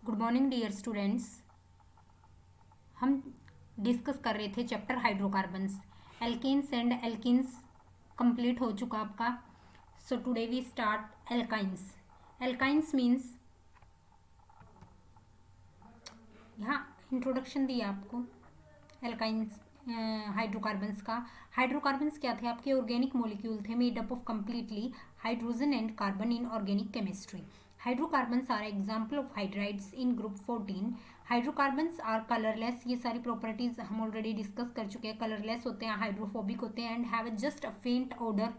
Good morning dear students. हम discuss कर रहे थे chapter hydrocarbons, alkanes and alkenes complete हो चुका आपका। So today we start alkynes. Alkynes means, यहाँ इंट्रोडक्शन दिया आपको एल्काइंस हाइड्रोकार्बन्स का। हाइड्रोकार्बन्स क्या थे? आपके ऑर्गेनिक मॉलिक्यूल थे made up of completely hydrogen and carbon in organic chemistry. Hydrocarbons are example of hydrides in group 14। Hydrocarbons are colourless. ये सारी प्रॉपर्टीज हम ऑलरेडी डिस्कस कर चुके हैं। कलरलेस होते हैं, हाइड्रोफोबिक होते हैं एंड हैव जस्ट अ फेंट ऑर्डर,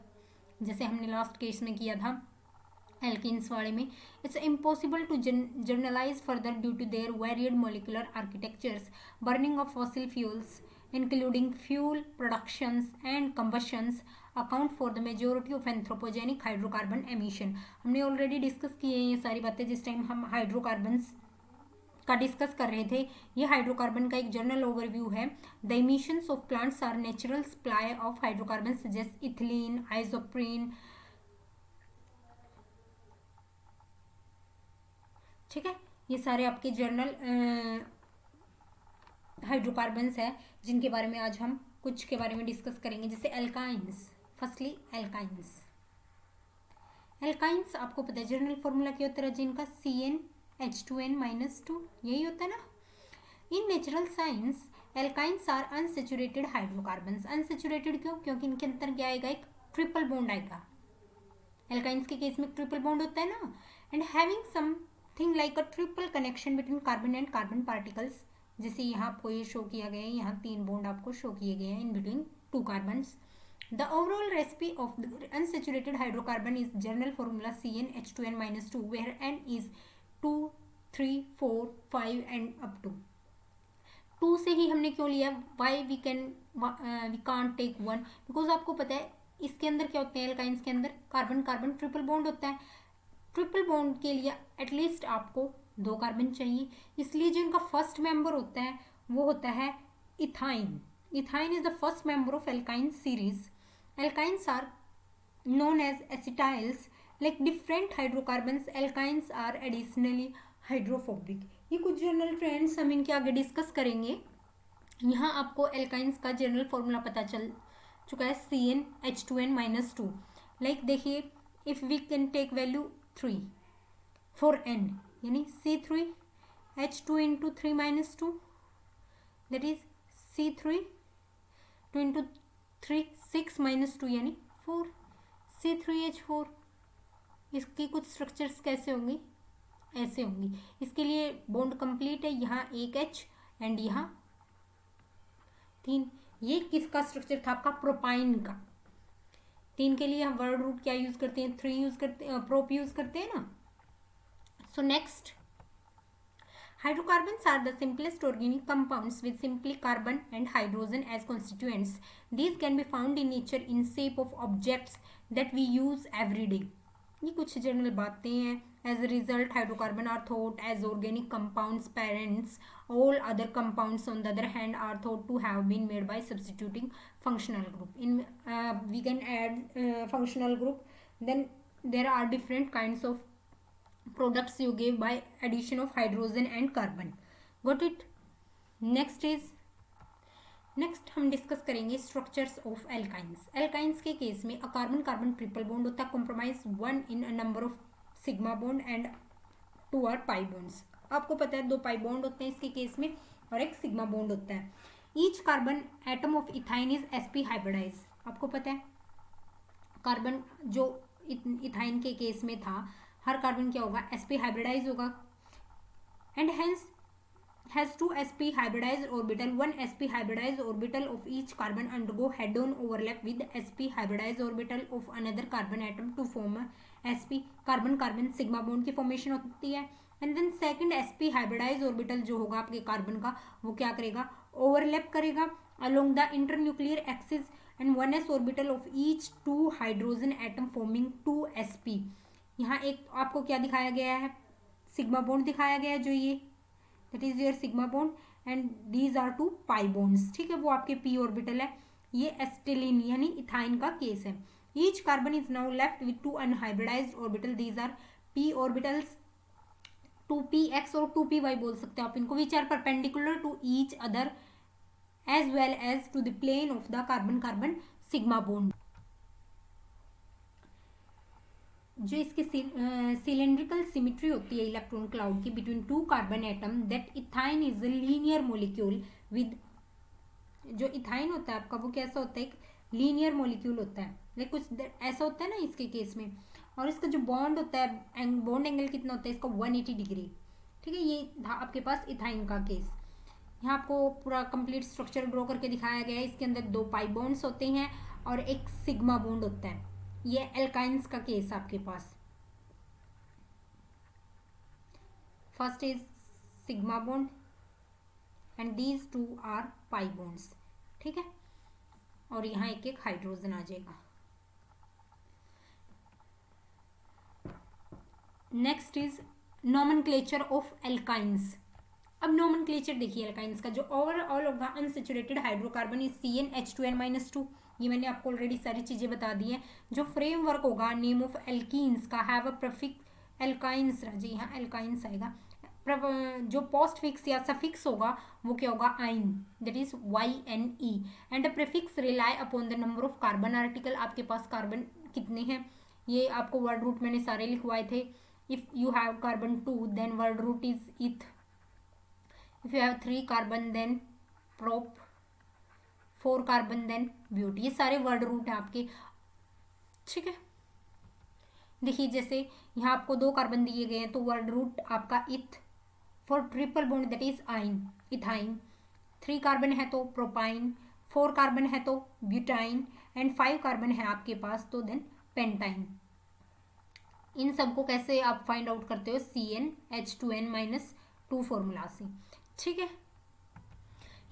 जैसे हमने लास्ट केस में किया था एल्किन्स वाले में। It's impossible to generalize further due to their varied molecular architectures. Burning of fossil fuels including fuel productions and combustions account for the majority of anthropogenic hydrocarbon emission. हमने already discuss किए हैं ये सारी बातें जिस time हम hydrocarbons का discuss कर रहे थे। ये हाइड्रोकार्बन का एक जनरल ओवरव्यू है। The emissions of plants are natural supply of hydrocarbon जैसे इथिलीन, आइसोप्रीन, ठीक है। ये सारे आपके जर्नल हाइड्रोकार्बन्स है जिनके बारे में आज हम कुछ के बारे में डिस्कस करेंगे, जैसे एल्काइंस। Firstly alkynes. एल्काइंस आपको पता है जर्नल फॉर्मूला क्या होता है जिनका CnH2n-2, यही होता है ना। In natural science alkynes are unsaturated hydrocarbons. Unsaturated क्यों? क्योंकि इनके अंदर क्या आएगा? एक ट्रिपल बॉन्ड आएगा। एल्काइंस के केस में ट्रिपल बॉन्ड होता है ना, and having something like a triple connection between carbon and carbon particles. जैसे यहाँ आपको ये शो किया गया है, यहाँ 3 बॉन्ड आपको शो किए गए हैं in between 2 carbons. The overall recipe of the unsaturated hydrocarbon is general formula CnH2n-2, where n is 2, 3, 4, 5 and up to 2 से ही हमने क्यों लिया? Why we can't take 1? Because आपको पता है इसके अंदर क्या होते हैं, एल्काइंस के अंदर कार्बन कार्बन ट्रिपल बॉन्ड होता है। ट्रिपल बॉन्ड के लिए एटलीस्ट आपको 2 कार्बन चाहिए, इसलिए जो इनका फर्स्ट मेंबर होता है वो होता है ethyne. Ethyne is the first member of alkyne series. Alkynes are known as acetyls. Like different hydrocarbons, alkynes are additionally hydrophobic. ये कुछ जनरल ट्रेंड्स हम इनके आगे डिस्कस करेंगे। यहाँ आपको एल्काइंस का जनरल फॉर्मूला पता चल चुका है CnH2n-2। लाइक देखिए, if we can take value 3 for n, यानी C3H2 into 3-2, that is C3 2 into 3 6-2 यानी 4, C3H4। इसकी कुछ स्ट्रक्चर्स कैसे होंगी? ऐसे होंगी। इसके लिए बॉन्ड कंप्लीट है, यहाँ एक H एंड यहाँ 3। ये किसका स्ट्रक्चर था? आपका प्रोपाइन का। 3 के लिए हम वर्ड रूट क्या यूज करते हैं? 3 यूज करते हैं, प्रोप यूज करते हैं ना। So next, hydrocarbons are the simplest organic compounds with simply carbon and hydrogen as constituents. These can be found in nature in shape of objects that we use every day. ये कुछ general बातें हैं। As a result, hydrocarbon are thought as organic compounds parents. All other compounds, on the other hand, are thought to have been made by substituting functional group. In we can add functional group. Then there are different kinds of products you give by addition of hydrogen and carbon. Got it? Next हम discuss करेंगे structures of alkynes. Alkynes के case में a carbon carbon triple bond होता है, compromise 1 in a number of sigma bond and 2 are pi bonds. आपको पता है 2 pi bond होते हैं इसके केस में और एक सिग्मा बॉन्ड होता है। Each carbon atom of ethyne is sp hybridize. आपको पता है कार्बन जो इथाइन के केस में था, हर कार्बन क्या होगा? sp हाइब्रिडाइज होगा, and hence has 2 sp hybridized orbital. 1 sp hybridized orbital of each carbon undergo head-on overlap with sp hybridized orbital of another carbon atom to form a sp carbon carbon sigma bond की formation होती है। And then second sp hybridized orbital जो होगा आपके carbon का, वो क्या करेगा? ओवरलैप करेगा along the internuclear axis and 1s orbital of each 2 hydrogen atom forming 2 sp। यहाँ एक आपको क्या दिखाया गया है? सिग्मा बॉन्ड दिखाया गया है, जो ये that is your sigma bond and these are 2 pi bonds, ठीक है। वो आपके p ऑर्बिटल है। ये एस्टिलीन यानी इथाइन का केस है। Each carbon is now left with 2 unhybridized orbital, these are p orbitals 2px और 2py बोल सकते हो आप इनको, which are perpendicular to each other as well as to the plane of the carbon carbon sigma bond. जो इसकी cylindrical symmetry होती है इलेक्ट्रॉन क्लाउड की between two carbon atom, that ethyne is a linear molecule with, जो ethyne होता है आपका वो कैसा होता है, एक लीनियर मोलिक्यूल होता है, लाइक कुछ ऐसा होता है ना इसके केस में। और इसका जो बॉन्ड होता है, बॉन्ड एंगल कितना होता है इसका, 180 डिग्री। ठीक है, ये था आपके पास इथाइन का केस। यहाँ आपको पूरा कंप्लीट स्ट्रक्चर ड्रॉ करके दिखाया गया है। इसके अंदर 2 पाई बॉन्ड्स होते हैं और एक सिग्मा बॉन्ड होता है। ये एल्काइंस का केस आपके पास, first is sigma bond and these 2 are pi bonds. ठीक है, और यहाँ एक एक हाइड्रोजन आ जाएगा। Next is nomenclature of alkynes. अब नॉमेनक्लेचर देखिए एल्काइंस का, जो ओवरऑल होगा अनसेचुरेटेड हाइड्रोकार्बन इज CnH2n-2। ये मैंने आपको ऑलरेडी सारी चीजें बता दी हैं। जो फ्रेमवर्क होगा नेम ऑफ एल्कीन्स का हैव अ प्रीफिक्स एल्काइंस, जी यहाँ एल्काइंस आएगा। जो पोस्ट फिक्स या सफिक्स होगा वो क्या होगा, आइन, that is YNE। And a prefix rely upon the number of carbon article. आपके पास कार्बन कितने हैं ये आपको वर्ड रूट मैंने सारे लिखवाए थे। If you have carbon 2 then word root is eth, if you have 3 carbon then prop, 4 carbon then but. ये सारे वर्ड रूट हैं आपके। ठीक है, देखिए जैसे यहाँ आपको 2 कार्बन दिए गए हैं तो वर्ड रूट आपका इथ। For triple bond that is आइन, इथाइन। 3 कार्बन है तो प्रोपाइन, 4 कार्बन है तो ब्यूटाइन एंड 5 कार्बन है आपके पास तो देन पेंटाइन। इन सबको कैसे आप फाइंड आउट करते हो, CnH2n-2 फॉर्मूला से। ठीक है,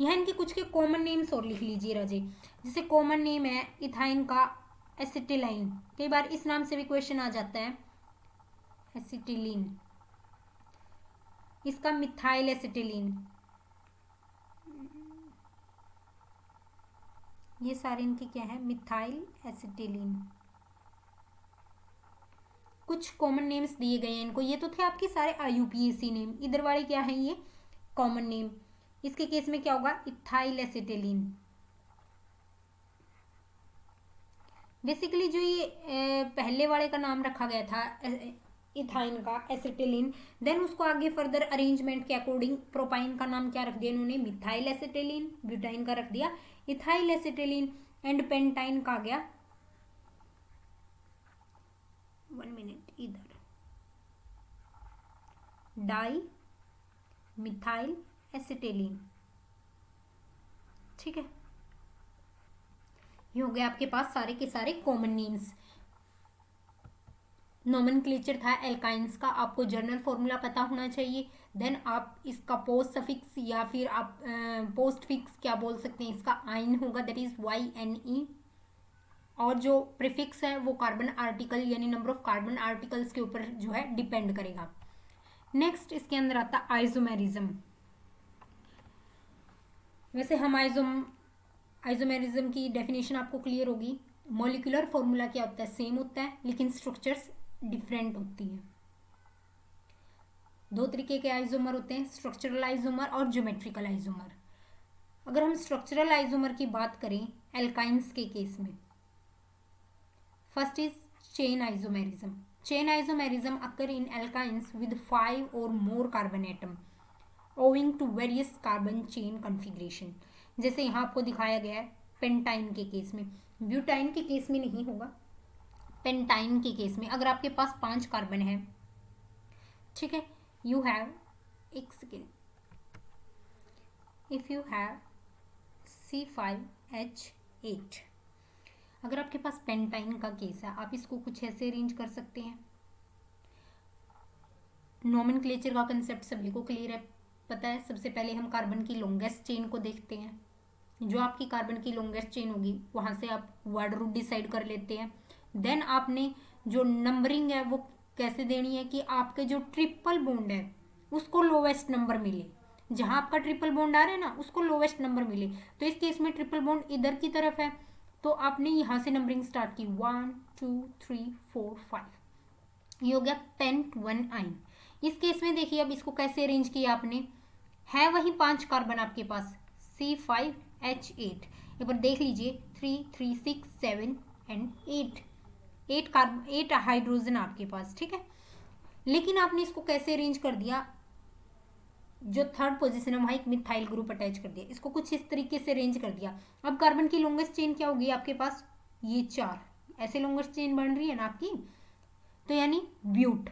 यहाँ इनके कुछ के कॉमन नेम्स और लिख लीजिए राजे। जैसे कॉमन नेम है इथाइन का एसिटिलाइन, कई बार इस नाम से भी क्वेश्चन आ जाता है, एसिटिलीन। इसका मिथाइल एसिटिलीन, ये सारे इनके क्या है, मिथाइल एसिटिलीन। कुछ कॉमन नेम्स दिए गए हैं इनको। ये तो थे आपके सारे IUPAC नेम, इधर वाले क्या है ये कॉमन नेम। इसके केस में क्या होगा, इथाइल एसिटिलीन। बेसिकली जो ये पहले वाले का नाम रखा गया था इथाइन का एसिटिलीन, देन उसको आगे फर्दर अरेंजमेंट के अकॉर्डिंग प्रोपाइन का नाम क्या रख दिया इन्होंने, मिथाइल एसिटिलीन। ब्यूटाइन का रख दिया इथाइल एसिटिलीन एंड पेंटाइन का आ गया, 1 मिनट इधर, डाई मिथाइल एसिटिलीन। ठीक है, ये हो गया आपके पास सारे के सारे कॉमन नेम्स। नोमेनक्लेचर था एल्काइंस का, आपको जर्नल फॉर्मूला पता होना चाहिए। देन आप इसका पोस्ट सफिक्स या फिर आप पोस्ट फिक्स क्या बोल सकते हैं, इसका आइन होगा दैट इज YNE। और जो प्रीफिक्स है वो कार्बन आर्टिकल यानी नंबर ऑफ कार्बन आर्टिकल्स के ऊपर जो है डिपेंड करेगा। नेक्स्ट इसके अंदर आता है आइसोमेरिज्म। वैसे हम आइसोमेरिज्म की डेफिनेशन आपको क्लियर होगी। मॉलिक्यूलर फॉर्मूला क्या होता है, सेम होता है लेकिन स्ट्रक्चर्स डिफरेंट होती हैं। 2 तरीके के आइसोमर होते हैं, स्ट्रक्चरल आइसोमर और ज्योमेट्रिकल आइसोमर। अगर हम स्ट्रक्चरल आइसोमर की बात करें एल्काइंस के केस में, first is chain isomerism. Chain isomerism occur in alkynes with 5 or more carbon atom owing to various carbon chain configuration. जैसे यहाँ आपको दिखाया गया है पेंटाइन के केस में, ब्यूटाइन के केस में नहीं होगा, पेंटाइन के केस में अगर आपके पास 5 कार्बन है, ठीक है, यू हैव, एक second, if you have C5H8, अगर आपके पास पेंटाइन का केस है आप इसको कुछ ऐसे अरेंज कर सकते हैं। नोमेनक्लेचर का कंसेप्ट सभी को क्लियर है, पता है। सबसे पहले हम कार्बन की लॉन्गेस्ट चेन को देखते हैं। जो आपकी कार्बन की लॉन्गेस्ट चेन होगी वहाँ से आप वर्ड रूट डिसाइड कर लेते हैं। देन आपने जो नंबरिंग है वो कैसे देनी है कि आपके जो ट्रिपल बॉन्ड है उसको लोवेस्ट नंबर मिले। जहाँ आपका ट्रिपल बॉन्ड आ रहा है ना उसको लोवेस्ट नंबर मिले। तो इस केस में ट्रिपल बॉन्ड इधर की तरफ है तो आपने यहाँ से नंबरिंग स्टार्ट की 1 2 3 4 5, ये हो गया पेंट 1 आइन। इस केस में देखिए अब इसको कैसे अरेंज किया आपने, है वही 5 कार्बन आपके पास C5H8, एक बार देख लीजिए 3 3 6 7 एंड 8 हाइड्रोजन आपके पास, ठीक है। लेकिन आपने इसको कैसे अरेंज कर दिया, जो थर्ड पोजीशन है वहाँ एक मिथाइल ग्रुप अटैच कर दिया, इसको कुछ इस तरीके से अरेंज कर दिया। अब कार्बन की लॉन्गेस्ट चेन क्या होगी आपके पास, ये 4 ऐसे लॉन्गेस्ट चेन बन रही है ना आपकी, तो यानी ब्यूट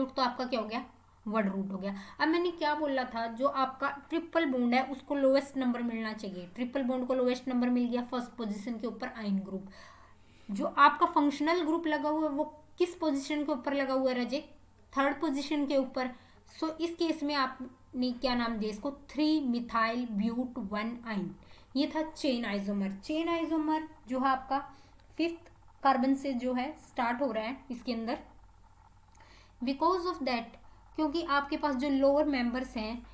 तो आपका क्या हो गया, वर्ड रूट हो गया। अब मैंने क्या बोला था, जो आपका ट्रिपल बॉन्ड है उसको लोएस्ट नंबर मिलना चाहिए, ट्रिपल बॉन्ड को लोएस्ट नंबर मिल गया फर्स्ट पोजीशन के ऊपर आयन ग्रुप। जो आपका फंक्शनल ग्रुप लगा हुआ है वो किस पोजीशन के ऊपर लगा हुआ है रजे, थर्ड पोजीशन के ऊपर। सो इस केस में आपने क्या नाम दिया इसको, 3 मिथाइल ब्यूट 1 आइन, ये था चेन आइसोमर। चेन आइसोमर जो है आपका 5th कार्बन से जो है स्टार्ट हो रहा है इसके अंदर। बिकॉज ऑफ दैट, क्योंकि आपके पास जो लोअर मेंबर्स हैं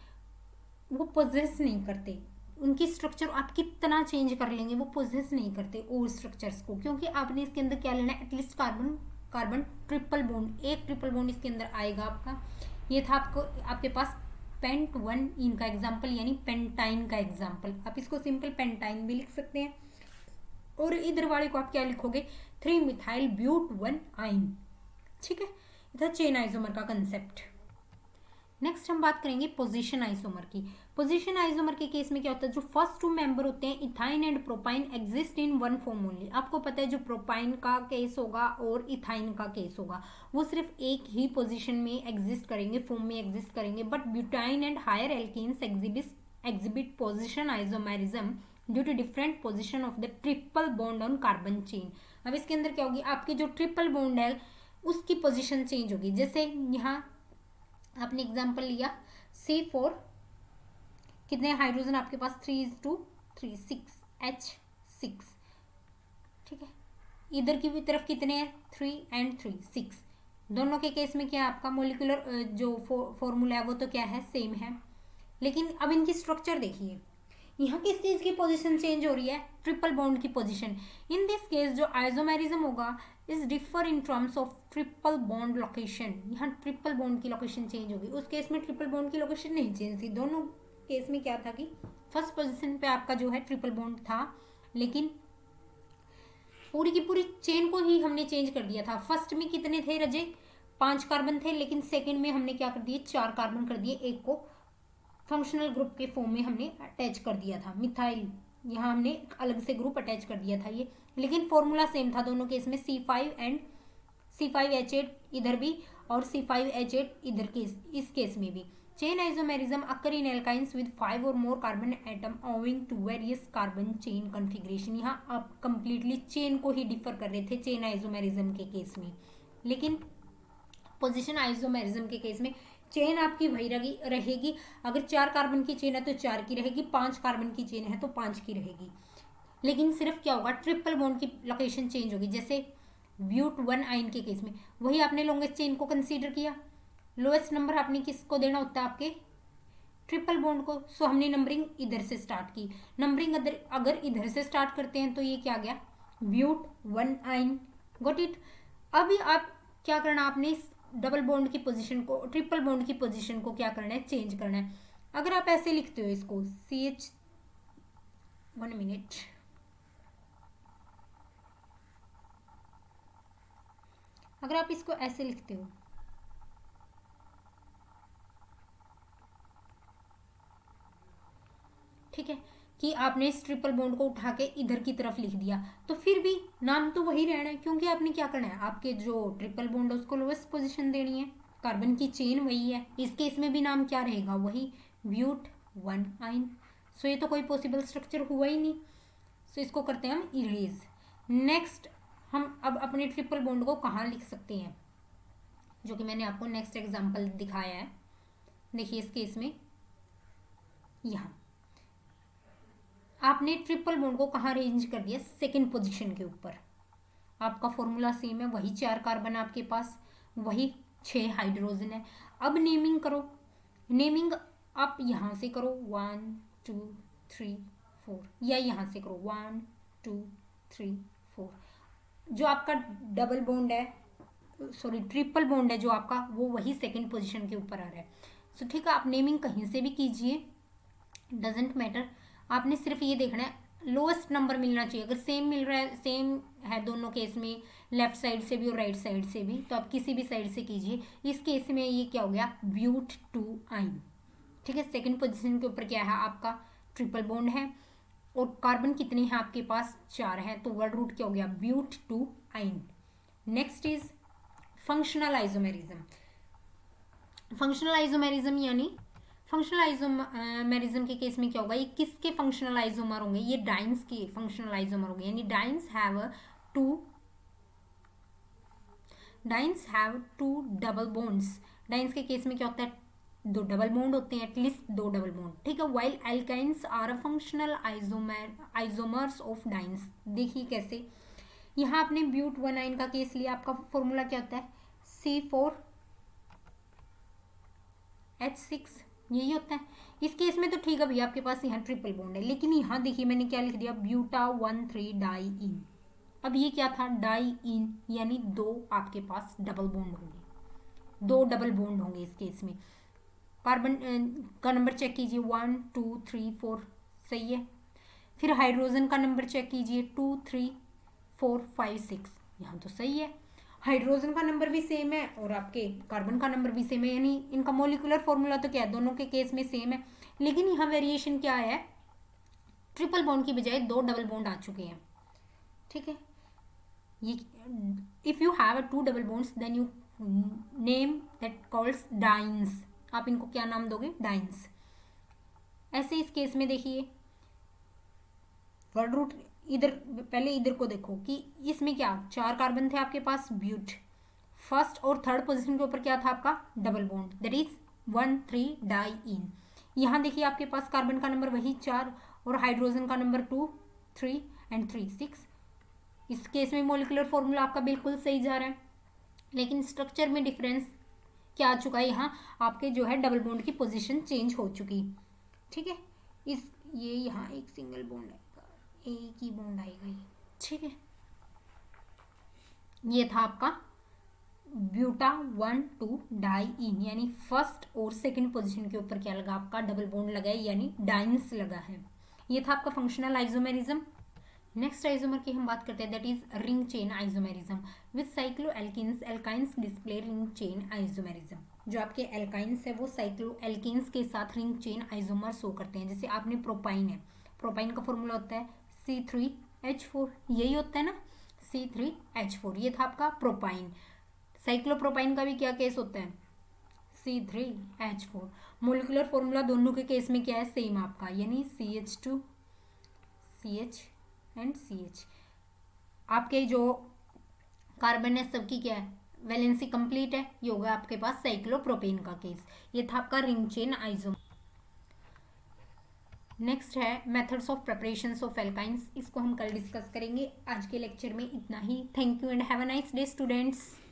वो पोजेस नहीं करते, उनकी स्ट्रक्चर आप कितना चेंज कर लेंगे वो पोजेस नहीं करते और स्ट्रक्चर्स को, क्योंकि आपने इसके अंदर क्या लेना है, एटलीस्ट कार्बन ट्रिपल बॉन्ड, एक ट्रिपल बॉन्ड इसके अंदर आएगा आपका। ये था आपके पास पेंट 1 इनका एग्जाम्पल, यानी पेंटाइन का एग्जाम्पल। आप इसको सिंपल पेंटाइन भी लिख सकते हैं, और इधर वाले को आप क्या लिखोगे, 3 मिथाइल ब्यूट 1 आइन, ठीक है। था चेन आइसोमर का कंसेप्ट। नेक्स्ट हम बात करेंगे पोजीशन आइसोमर की। पोजीशन आइसोमर के केस में क्या होता है, जो फर्स्ट 2 मेंबर होते हैं ethyne and propyne exist in one form only. आपको पता है जो प्रोपाइन का केस होगा और इथाइन का केस होगा वो सिर्फ एक ही पोजीशन में एग्जिस्ट करेंगे, फॉर्म में एग्जिस्ट करेंगे। But butyne and higher alkenes exhibit position isomerism due to different position of the triple bond on carbon chain. अब इसके अंदर क्या होगी, आपके जो ट्रिपल बॉन्ड है उसकी पोजीशन चेंज होगी। जैसे यहाँ आपने एग्जांपल लिया C4, कितने हाइड्रोजन आपके पास, 3:3 6H6, ठीक है। इधर की भी तरफ कितने हैं, 3 and 3 6। दोनों के केस में क्या है, आपका मोलिकुलर जो फॉर्मूला है वो तो क्या है, सेम है। लेकिन अब इनकी स्ट्रक्चर देखिए, यहाँ किस चीज़ की पोजीशन चेंज हो रही है, ट्रिपल बॉन्ड की पोजीशन। इन दिस केस जो आइसोमेरिज्म होगा is differ in terms of triple bond location. यहाँ ट्रिपल बॉन्ड की लोकेशन चेंज होगी, उस केस में ट्रिपल बॉन्ड की लोकेशन नहीं चेंज थी। दोनों केस में क्या था कि फर्स्ट पोजीशन पे आपका जो है ट्रिपल बॉन्ड था, लेकिन पूरी की पूरी चेन को ही हमने चेंज कर दिया था। फर्स्ट में कितने थे रजे, 5 कार्बन थे, लेकिन सेकेंड में हमने क्या कर दिए, 4 कार्बन कर दिए, एक को फंक्शनल ग्रुप के फॉर्म में हमने अटैच कर दिया था, मिथाइल यहाँ हमने अलग से ग्रुप अटैच कर दिया था ये। लेकिन फॉर्मूला सेम था दोनों केस में, C5H8 इधर भी और C5H8 इधर केस, इस केस में भी। Chain isomerism occur in alkynes with 5 और more carbon atom owing to various carbon chain configuration. यहाँ आप कंप्लीटली चेन को ही डिफर कर रहे थे चेन आइसोमेरिज्म के केस में, लेकिन पोजीशन आइसोमेरिज्म के केस में चेन आपकी वही रहेगी। अगर 4 कार्बन की चेन है तो 4 की रहेगी, 5 कार्बन की चेन है तो 5 की रहेगी। लेकिन सिर्फ क्या होगा, ट्रिपल बॉन्ड की लोकेशन चेंज होगी। जैसे ब्यूट 1 आइन के केस में वही आपने लॉन्गेस्ट चेन को कंसीडर किया, लोएस्ट नंबर आपने किसको देना होता है, आपके ट्रिपल बॉन्ड को। सो हमने नंबरिंग इधर से स्टार्ट की। नंबरिंग अगर इधर से स्टार्ट करते हैं तो ये क्या गया, ब्यूट 1 आइन, गॉट इट। अभी आप क्या करना, आपने डबल बॉन्ड की पोजीशन को, ट्रिपल बॉन्ड की पोजीशन को क्या करना है, चेंज करना है। अगर आप ऐसे लिखते हो इसको CH, 1 मिनट, अगर आप इसको ऐसे लिखते हो, ठीक है, कि आपने इस ट्रिपल बॉन्ड को उठा के इधर की तरफ लिख दिया, तो फिर भी नाम तो वही रहना है, क्योंकि आपने क्या करना है, आपके जो ट्रिपल बॉन्ड है उसको लोएस्ट पोजीशन देनी है। कार्बन की चेन वही है, इस केस में भी नाम क्या रहेगा, वही ब्यूट 1 आइन। सो ये तो कोई पॉसिबल स्ट्रक्चर हुआ ही नहीं। सो इसको करते हैं हम इरेज। नेक्स्ट हम अब अपने ट्रिपल बॉन्ड को कहाँ लिख सकते हैं, जो कि मैंने आपको नेक्स्ट एग्जाम्पल दिखाया है। देखिए इस केस में यहाँ आपने ट्रिपल बॉन्ड को कहाँ अरेंज कर दिया, सेकेंड पोजीशन के ऊपर। आपका फॉर्मूला सेम है, वही 4 कार्बन आपके पास, वही 6 हाइड्रोजन है। अब नेमिंग करो, नेमिंग आप यहाँ से करो 1 2 3 4, या यहाँ से करो 1 2 3 4। जो आपका डबल बॉन्ड है सॉरी ट्रिपल बॉन्ड है जो आपका, वो वही सेकंड पोजीशन के ऊपर आ रहा है। सो ठीक है, आप नेमिंग कहीं से भी कीजिए, डजेंट मैटर, आपने सिर्फ ये देखना है लोएस्ट नंबर मिलना चाहिए। अगर सेम मिल रहा है, सेम है दोनों केस में, लेफ्ट साइड से भी और राइट साइड से भी, तो आप किसी भी साइड से कीजिए। इस केस में ये क्या हो गया, ब्यूट टू आइन। ठीक है, सेकंड पोजीशन के ऊपर क्या है आपका, ट्रिपल बॉन्ड है, और कार्बन कितने हैं आपके पास, 4 है, तो वर्ड रूट क्या हो गया, but two yne. Next is functional isomerism. Functional isomerism यानी फंक्शनल आइसोमेरिज्म के केस में क्या होगा, ये किसके फंक्शनल आइसोमर होंगे, ये डाइन्स के फंक्शनल आइसोमर होंगे, यानी dienes have two double bonds. Dienes के केस में क्या होता है, 2 डबल बॉन्ड होते हैं, एटलीस्ट 2 डबल बॉन्ड। ठीक है, while alkynes are a functional isomers of dienes. देखिए कैसे, यहाँ आपने ब्यूट 1 का केस लिया, आपका फॉर्मूला क्या होता है, C4H6, यही होता है। इस केस में तो ठीक है भैया, आपके पास यहाँ ट्रिपल बॉन्ड है, लेकिन यहाँ देखिए मैंने क्या लिख दिया, ब्यूटा 1,3 डाई इन। अब ये क्या था, डाई इन, यानी 2 आपके पास डबल बॉन्ड होंगे, 2 डबल बॉन्ड होंगे इस केस में। कार्बन का नंबर चेक कीजिए, 1 2 3 4, सही है। फिर हाइड्रोजन का नंबर चेक कीजिए, 2 3 4 5 6, यहाँ तो सही है। हाइड्रोजन का नंबर भी सेम है और आपके कार्बन का नंबर भी सेम है, यानी इनका मोलिकुलर फॉर्मूला तो क्या है, दोनों के केस में सेम है। लेकिन यहाँ वेरिएशन क्या है, ट्रिपल बॉन्ड की बजाय 2 डबल बॉन्ड आ चुके हैं। ठीक है, ये if you have 2 double bonds then you name that calls dienes. आप इनको क्या नाम दोगे, डाइन्स। ऐसे इस केस में देखिए वर्ड रूट, इधर पहले इधर को देखो कि इसमें क्या 4 कार्बन थे आपके पास, ब्यूट। फर्स्ट और थर्ड पोजीशन के ऊपर क्या था आपका, double bond, that is 1 3 diene. यहाँ देखिए आपके पास कार्बन का नंबर वही 4 और हाइड्रोजन का नंबर 2 3 एंड 3 6। इस केस में मोलिकुलर फॉर्मूला आपका बिल्कुल सही जा रहा है, लेकिन स्ट्रक्चर में डिफरेंस क्या आ चुका है, यहाँ आपके जो है डबल बॉन्ड की पोजीशन चेंज हो चुकी। ठीक है, इस ये यहाँ एक सिंगल बॉन्ड आएगा, एक ही बॉन्ड आएगा ये। ठीक है, ये था आपका ब्यूटा 1 2 डाई इन, यानी फर्स्ट और सेकंड पोजीशन के ऊपर क्या लगा आपका, डबल बॉन्ड लगा है, यानी डाइन्स लगा है। ये था आपका फंक्शनल आइसोमेरिज्म। नेक्स्ट आइसोमर की हम बात करते हैं, that is ring chain isomerism. With cyclo alkenes alkynes display ring chain isomerism. जो आपके एल्काइंस है वो साइक्लो एल्किन्स के साथ रिंग चेन आइसोमर शो करते हैं। जैसे आपने प्रोपाइन है, प्रोपाइन का फॉर्मूला होता है C3H4, यही होता है ना, C3H4, ये था आपका प्रोपाइन। साइक्लोप्रोपाइन का भी क्या केस होता है, C3H4। मोलिकुलर फॉर्मूला दोनों के केस में क्या है, सेम आपका, यानी CH2 CH एंड CH। आपके जो कार्बन है सबकी क्या है, वैलेंसी कंप्लीट है, ये होगा आपके पास साइक्लोप्रोपेन का केस। ये था आपका रिंग चेन आइसोमर। नेक्स्ट है methods of preparations of alkynes, इसको हम कल डिस्कस करेंगे। आज के लेक्चर में इतना ही। Thank you and have a nice day students.